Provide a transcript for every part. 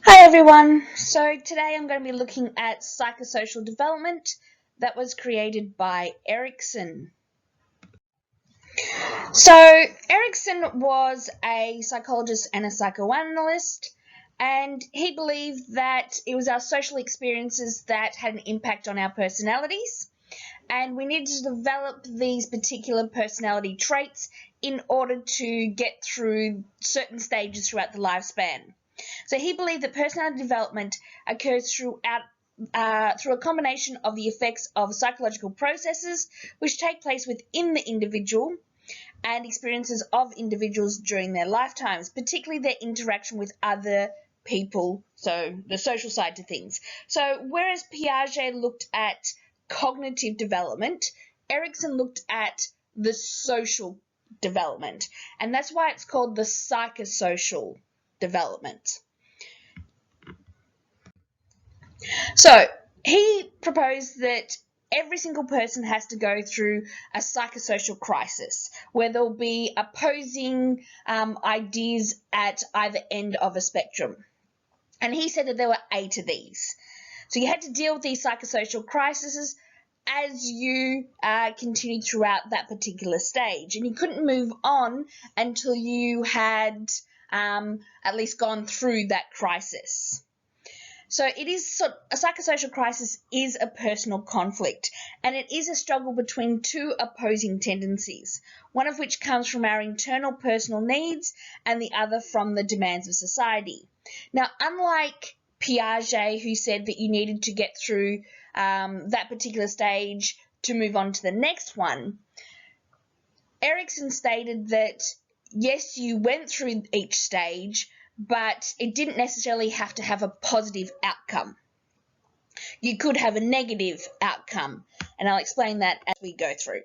Hi everyone! So today I'm going to be looking at psychosocial development that was created by Erikson. So Erikson was a psychologist and a psychoanalyst, and he believed that it was our social experiences that had an impact on our personalities, and we needed to develop these particular personality traits in order to get through certain stages throughout the lifespan. So he believed that personality development occurs through a combination of the effects of psychological processes which take place within the individual and experiences of individuals during their lifetimes, particularly their interaction with other people, so the social side to things. So whereas Piaget looked at cognitive development, Erikson looked at the social development, and that's why it's called the psychosocial development. So he proposed that every single person has to go through a psychosocial crisis where there'll be opposing ideas at either end of a spectrum. And he said that there were 8 of these. So you had to deal with these psychosocial crises as you continued throughout that particular stage. And you couldn't move on until you had at least gone through that crisis. So a psychosocial crisis is a personal conflict, and it is a struggle between two opposing tendencies, one of which comes from our internal personal needs and the other from the demands of society. Now, unlike Piaget, who said that you needed to get through that particular stage to move on to the next one, Erikson stated that yes, you went through each stage, but it didn't necessarily have to have a positive outcome. You could have a negative outcome, and I'll explain that as we go through.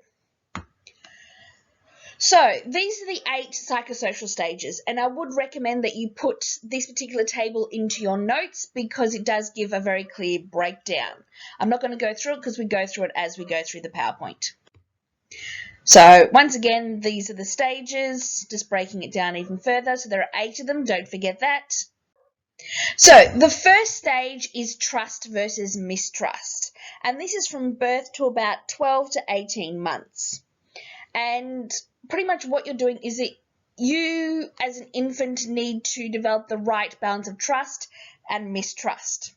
So these are the 8 psychosocial stages, and I would recommend that you put this particular table into your notes because it does give a very clear breakdown. I'm not going to go through it because we go through it as we go through the PowerPoint. So once again, these are the stages, just breaking it down even further. So there are 8 of them, don't forget that. So the first stage is trust versus mistrust. And this is from birth to about 12 to 18 months. And pretty much what you're doing is that you as an infant need to develop the right balance of trust and mistrust.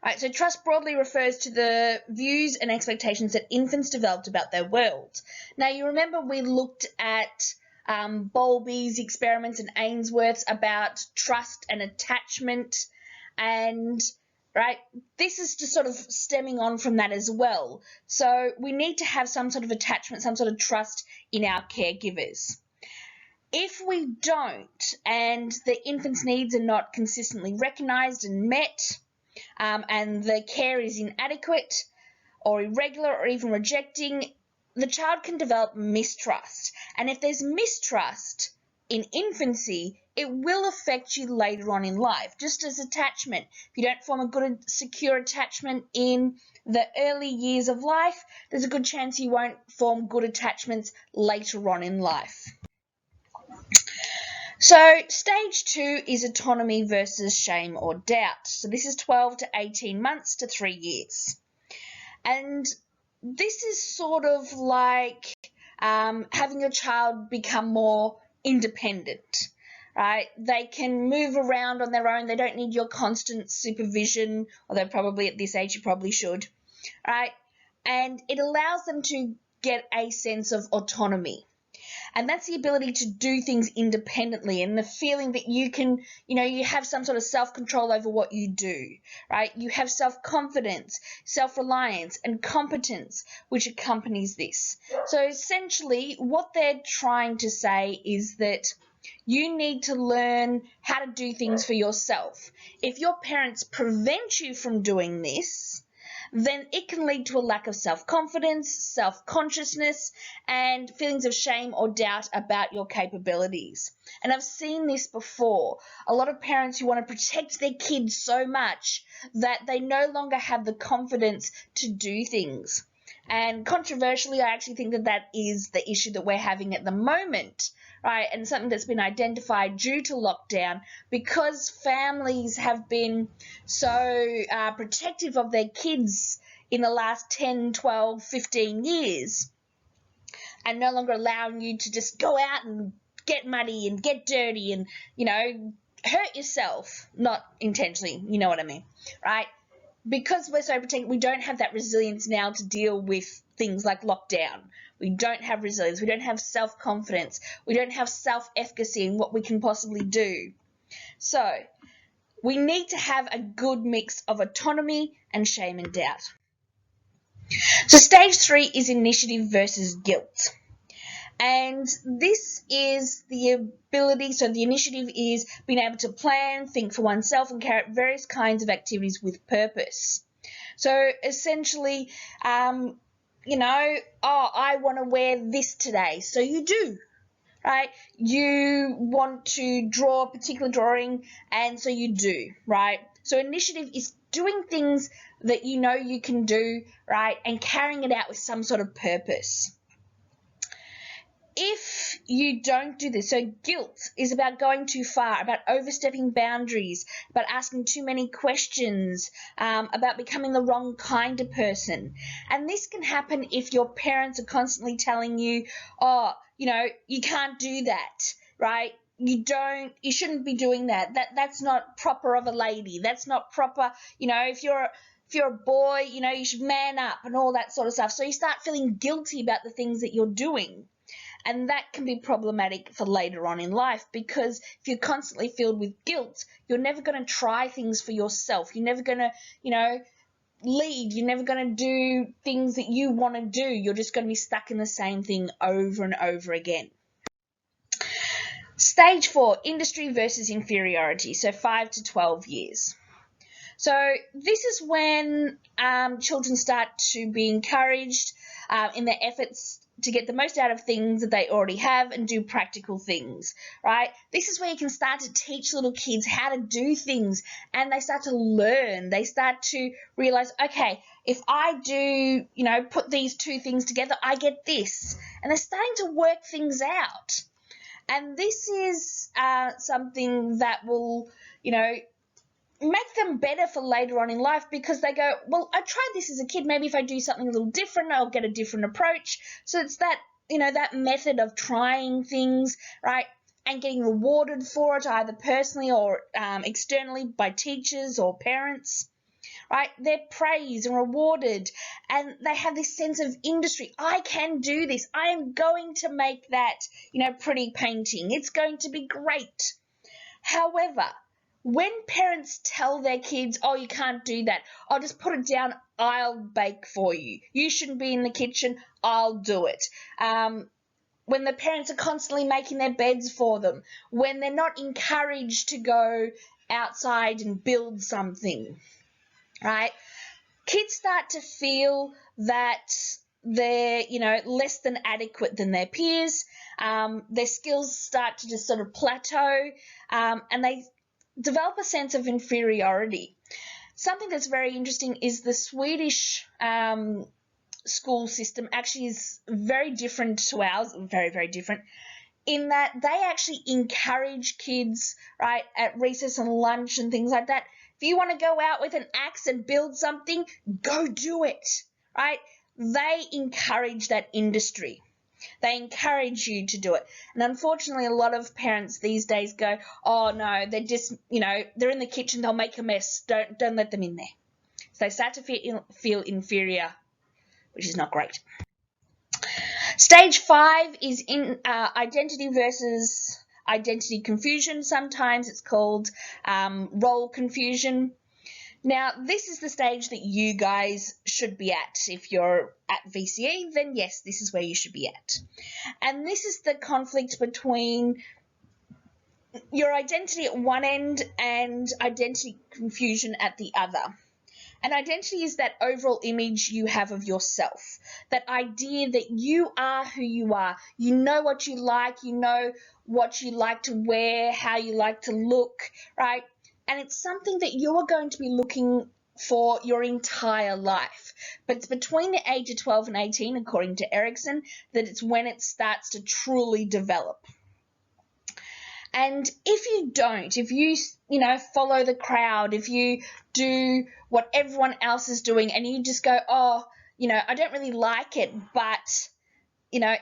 Right, so trust broadly refers to the views and expectations that infants developed about their world. Now, you remember we looked at Bowlby's experiments and Ainsworth's about trust and attachment, and right, this is just sort of stemming on from that as well. So we need to have some sort of attachment, some sort of trust in our caregivers. If we don't, and the infant's needs are not consistently recognised and met, and the care is inadequate or irregular or even rejecting, the child can develop mistrust. And if there's mistrust in infancy, it will affect you later on in life, just as attachment. If you don't form a good, secure attachment in the early years of life, there's a good chance you won't form good attachments later on in life. So stage 2 is autonomy versus shame or doubt. So this is 12 to 18 months to 3 years. And this is sort of like having your child become more independent, right? They can move around on their own. They don't need your constant supervision, although probably at this age you probably should, right? And it allows them to get a sense of autonomy. And that's the ability to do things independently and the feeling that you can, you have some sort of self-control over what you do, right? You have self-confidence, self-reliance, and competence, which accompanies this. So essentially, what they're trying to say is that you need to learn how to do things for yourself. If your parents prevent you from doing this, then it can lead to a lack of self-confidence, self-consciousness, and feelings of shame or doubt about your capabilities. And I've seen this before. A lot of parents who want to protect their kids so much that they no longer have the confidence to do things. And controversially, I actually think that that is the issue that we're having at the moment, right? And something that's been identified due to lockdown, because families have been so protective of their kids in the last 10, 12, 15 years, and no longer allowing you to just go out and get muddy and get dirty and, hurt yourself, not intentionally, you know what I mean, right? Because we're so protected, we don't have that resilience now to deal with things like lockdown. We don't have resilience. We don't have self-confidence. We don't have self-efficacy in what we can possibly do. So we need to have a good mix of autonomy and shame and doubt. So stage 3 is initiative versus guilt. And this is the ability, so the initiative is being able to plan, think for oneself, and carry out various kinds of activities with purpose. So essentially, I want to wear this today. So you do, right? You want to draw a particular drawing, and so you do, right? So initiative is doing things that you know you can do, right, and carrying it out with some sort of purpose. If you don't do this, so guilt is about going too far, about overstepping boundaries, about asking too many questions, about becoming the wrong kind of person. And this can happen if your parents are constantly telling you, you can't do that, right? You shouldn't be doing that. That's not proper of a lady. That's not proper, if you're a boy, you should man up and all that sort of stuff. So you start feeling guilty about the things that you're doing. And that can be problematic for later on in life, because if you're constantly filled with guilt, you're never going to try things for yourself. You're never going to, lead. You're never going to do things that you want to do. You're just going to be stuck in the same thing over and over again. Stage 4, industry versus inferiority, so 5 to 12 years. So this is when children start to be encouraged in their efforts to get the most out of things that they already have and do practical things, right? This is where you can start to teach little kids how to do things, and they start to learn. They start to realize, okay, if I do, put these two things together, I get this. And they're starting to work things out. And this is something that will, make them better for later on in life, because they go, well, I tried this as a kid. Maybe if I do something a little different, I'll get a different approach. So it's that, that method of trying things, right, and getting rewarded for it, either personally or externally by teachers or parents, right? They're praised and rewarded, and they have this sense of industry. I can do this. I am going to make that, pretty painting. It's going to be great. However, when parents tell their kids, oh, you can't do that, I'll just put it down, I'll bake for you. You shouldn't be in the kitchen, I'll do it. When the parents are constantly making their beds for them, when they're not encouraged to go outside and build something, right? Kids start to feel that they're, less than adequate than their peers. Their skills start to just sort of plateau, and they develop a sense of inferiority. Something that's very interesting is the Swedish school system actually is very different to ours, very, very different, in that they actually encourage kids, right, at recess and lunch and things like that. If you want to go out with an axe and build something, go do it, right? They encourage that industry. They encourage you to do it. And unfortunately, a lot of parents these days go, oh, no, they're just, they're in the kitchen, they'll make a mess. Don't let them in there. So they start to feel inferior, which is not great. Stage 5 is in identity versus identity confusion. Sometimes it's called role confusion. Now, this is the stage that you guys should be at. If you're at VCE, then yes, this is where you should be at. And this is the conflict between your identity at one end and identity confusion at the other. And identity is that overall image you have of yourself, that idea that you are who you are. You know what you like to wear, how you like to look, right? And it's something that you're going to be looking for your entire life. But it's between the age of 12 and 18, according to Erikson, that it's when it starts to truly develop. And if you don't, if you follow the crowd, if you do what everyone else is doing and you just go, oh, I don't really like it, but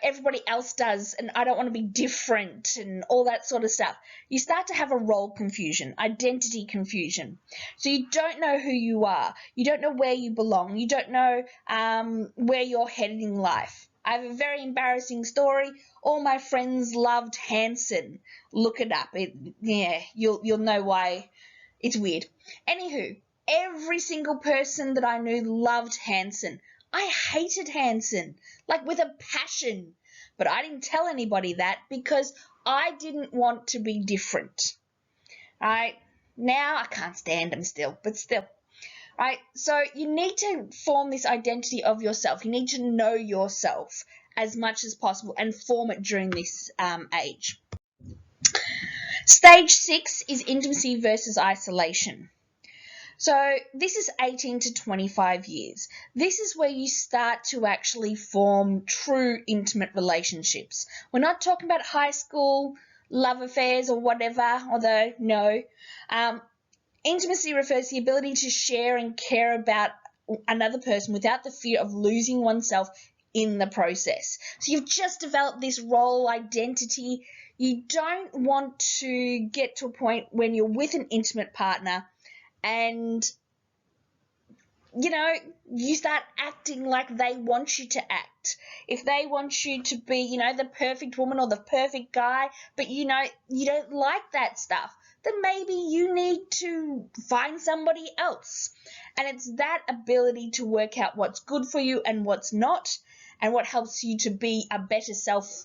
everybody else does and I don't want to be different and all that sort of stuff, you start to have a role confusion, identity confusion. So you don't know who you are. You don't know where you belong. You don't know where you're headed in life. I have a very embarrassing story. All my friends loved Hanson. Look it up. You'll know why. It's weird. Anywho, every single person that I knew loved Hanson. I hated Hanson, like with a passion, but I didn't tell anybody that because I didn't want to be different. Right? Now I can't stand him still, but still. Right? So you need to form this identity of yourself. You need to know yourself as much as possible and form it during this age. Stage 6 is intimacy versus isolation. So this is 18 to 25 years. This is where you start to actually form true intimate relationships. We're not talking about high school love affairs or whatever, although no. Intimacy refers to the ability to share and care about another person without the fear of losing oneself in the process. So you've just developed this role identity. You don't want to get to a point when you're with an intimate partner and you start acting like they want you to act. If they want you to be, the perfect woman or the perfect guy, but you don't like that stuff, then maybe you need to find somebody else. And it's that ability to work out what's good for you and what's not, and what helps you to be a better self,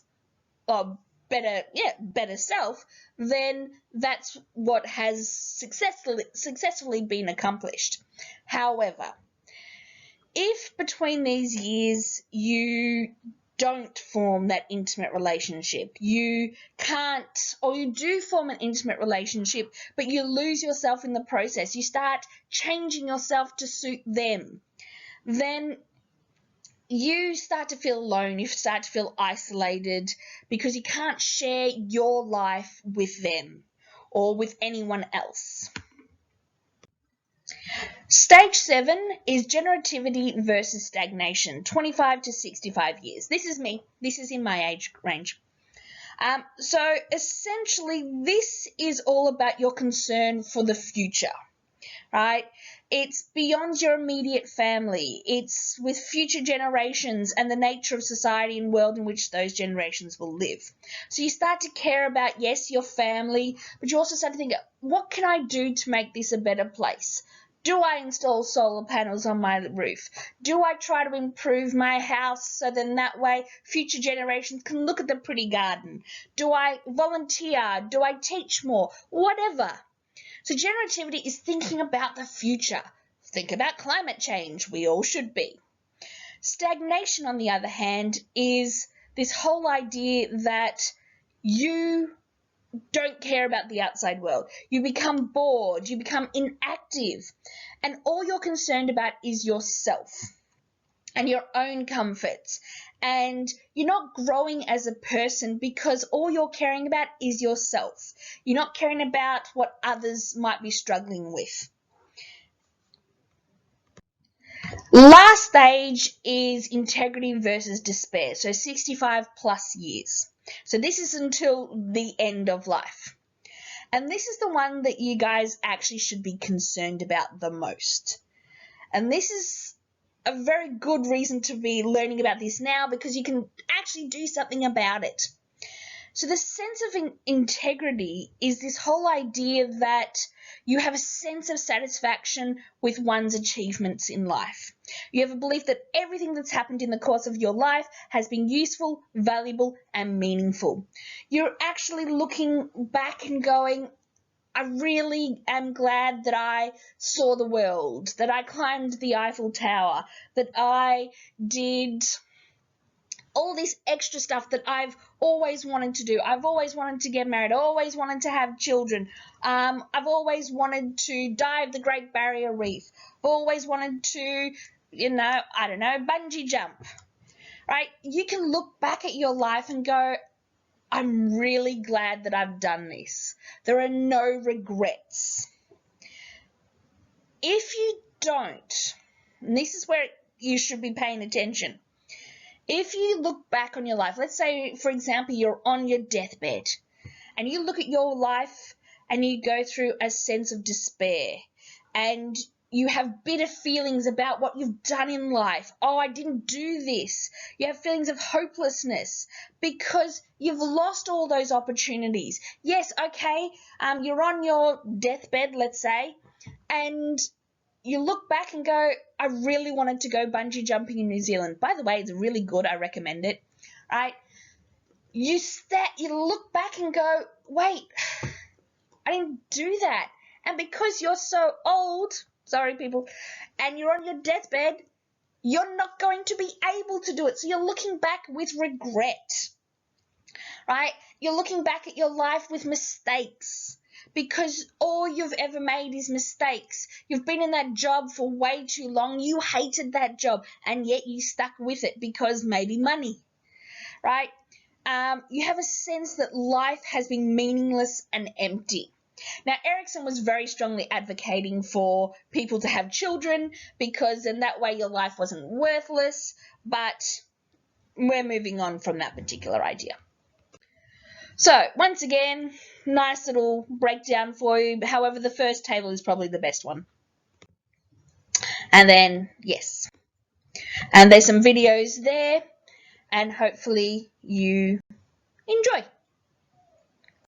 or better self, then that's what has successfully been accomplished. However, if between these years you don't form that intimate relationship, you can't, or you do form an intimate relationship, but you lose yourself in the process, you start changing yourself to suit them, then you start to feel alone, you start to feel isolated because you can't share your life with them or with anyone else. Stage 7 is generativity versus stagnation, 25 to 65 years. This is me. This is in my age range. So essentially, this is all about your concern for the future, right? It's beyond your immediate family. It's with future generations and the nature of society and world in which those generations will live. So you start to care about, yes, your family, but you also start to think, what can I do to make this a better place? Do I install solar panels on my roof? Do I try to improve my house so then that way future generations can look at the pretty garden? Do I volunteer? Do I teach more? Whatever. So generativity is thinking about the future. Think about climate change. We all should be. Stagnation, on the other hand, is this whole idea that you don't care about the outside world. You become bored. You become inactive. And all you're concerned about is yourself and your own comforts. And you're not growing as a person because all you're caring about is yourself. You're not caring about what others might be struggling with. Last stage is integrity versus despair, so 65 plus years. So this is until the end of life. And this is the one that you guys actually should be concerned about the most. And this is a very good reason to be learning about this now because you can actually do something about it. So the sense of integrity is this whole idea that you have a sense of satisfaction with one's achievements in life. You have a belief that everything that's happened in the course of your life has been useful, valuable, and meaningful. You're actually looking back and going, I really am glad that I saw the world, that I climbed the Eiffel Tower, that I did all this extra stuff that I've always wanted to do. I've always wanted to get married. I always wanted to have children. I've always wanted to dive the Great Barrier Reef. I've always wanted to, bungee jump, right? You can look back at your life and go, I'm really glad that I've done this. There are no regrets. If you don't, and this is where you should be paying attention, if you look back on your life, let's say, for example, you're on your deathbed and you look at your life and you go through a sense of despair and you have bitter feelings about what you've done in life. Oh, I didn't do this. You have feelings of hopelessness because you've lost all those opportunities. Yes, okay, you're on your deathbed, let's say, and you look back and go, I really wanted to go bungee jumping in New Zealand. By the way, it's really good. I recommend it. Right? You look back and go, wait, I didn't do that. And because you're so old, sorry people, and you're on your deathbed, you're not going to be able to do it. So you're looking back with regret. Right? You're looking back at your life with mistakes. Because all you've ever made is mistakes. You've been in that job for way too long. You hated that job, and yet you stuck with it because maybe money, right? You have a sense that life has been meaningless and empty. Now, Erikson was very strongly advocating for people to have children because in that way your life wasn't worthless, but we're moving on from that particular idea. So, once again, nice little breakdown for you. However, the first table is probably the best one. And then, yes. And there's some videos there, and hopefully you enjoy.